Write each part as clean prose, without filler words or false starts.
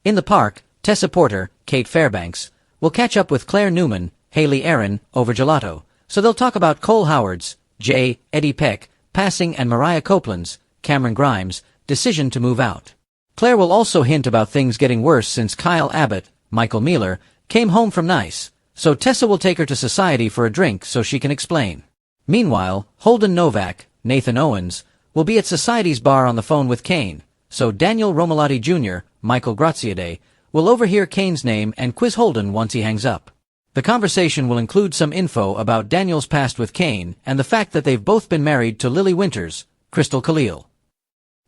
In the park, Tessa Porter, Kate Fairbanks, will catch up with Claire Newman, Haley Aaron, over gelato, so they'll talk about Cole Howard's, Jay, Eddie Peck, passing and Mariah Copeland's, Cameron Grimes, decision to move out. Claire will also hint about things getting worse since Kyle Abbott, Michael Mealer, came home from Nice, so Tessa will take her to Society for a drink so she can explain. Meanwhile, Holden Novak, Nathan Owens, will be at Society's bar on the phone with Kane, so Daniel Romalotti Jr., Michael Graziade, will overhear Kane's name and quiz Holden once he hangs up. The conversation will include some info about Daniel's past with Kane and the fact that they've both been married to Lily Winters, Crystal Khalil.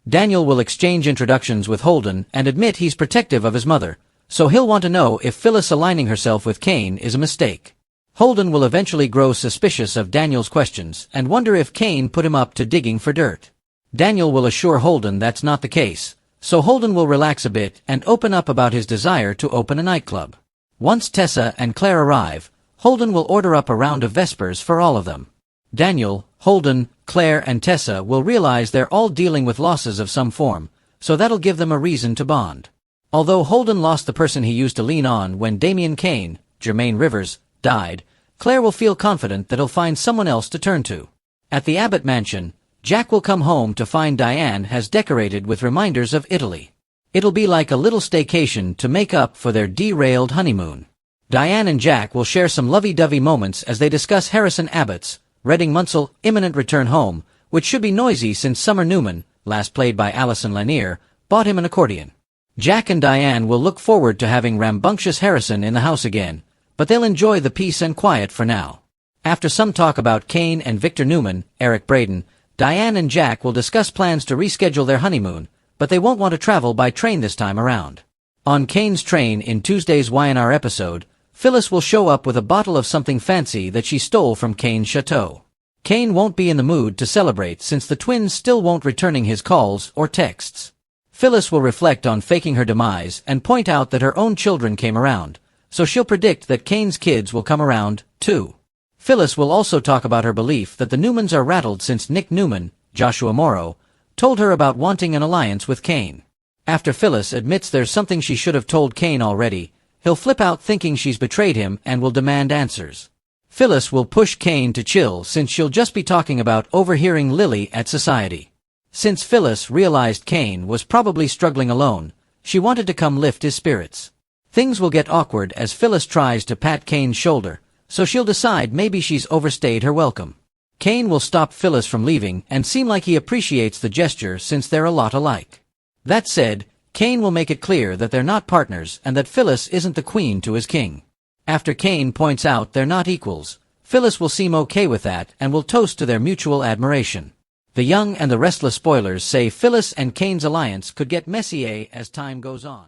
Daniel will exchange introductions with Holden and admit he's protective of his mother, so he'll want to know if Phyllis aligning herself with Kane is a mistake. Holden will eventually grow suspicious of Daniel's questions and wonder if Kane put him up to digging for dirt. Daniel will assure Holden that's not the case, so Holden will relax a bit and open up about his desire to open a nightclub. Once Tessa and Claire arrive, Holden will order up a round of Vespers for all of them. Daniel, Holden, Claire and Tessa will realize they're all dealing with losses of some form, so that'll give them a reason to bond. Although Holden lost the person he used to lean on when Damian Kane, Jermaine Rivers, died, Claire will feel confident that he'll find someone else to turn to. At the Abbott mansion, Jack will come home to find Diane has decorated with reminders of Italy. It'll be like a little staycation to make up for their derailed honeymoon. Diane and Jack will share some lovey-dovey moments as they discuss Harrison Abbott's, Redding Munsell, imminent return home, which should be noisy since Summer Newman, last played by Alison Lanier, bought him an accordion. Jack and Diane will look forward to having rambunctious Harrison in the house again, but they'll enjoy the peace and quiet for now. After some talk about Kane and Victor Newman, Eric Braeden, Diane and Jack will discuss plans to reschedule their honeymoon, but they won't want to travel by train this time around. On Kane's train in Tuesday's Y&R episode, Phyllis will show up with a bottle of something fancy that she stole from Kane's chateau. Kane won't be in the mood to celebrate since the twins still won't returning his calls or texts. Phyllis will reflect on faking her demise and point out that her own children came around, so she'll predict that Kane's kids will come around, too. Phyllis will also talk about her belief that the Newmans are rattled since Nick Newman, Joshua Morrow, told her about wanting an alliance with Kane. After Phyllis admits there's something she should have told Kane already, he'll flip out thinking she's betrayed him and will demand answers. Phyllis will push Kane to chill since she'll just be talking about overhearing Lily at Society. Since Phyllis realized Kane was probably struggling alone, she wanted to come lift his spirits. Things will get awkward as Phyllis tries to pat Kane's shoulder, so she'll decide maybe she's overstayed her welcome. Kane will stop Phyllis from leaving and seem like he appreciates the gesture since they're a lot alike. That said, Kane will make it clear that they're not partners and that Phyllis isn't the queen to his king. After Kane points out they're not equals, Phyllis will seem okay with that and will toast to their mutual admiration. The Young and the Restless spoilers say Phyllis and Kane's alliance could get messier as time goes on.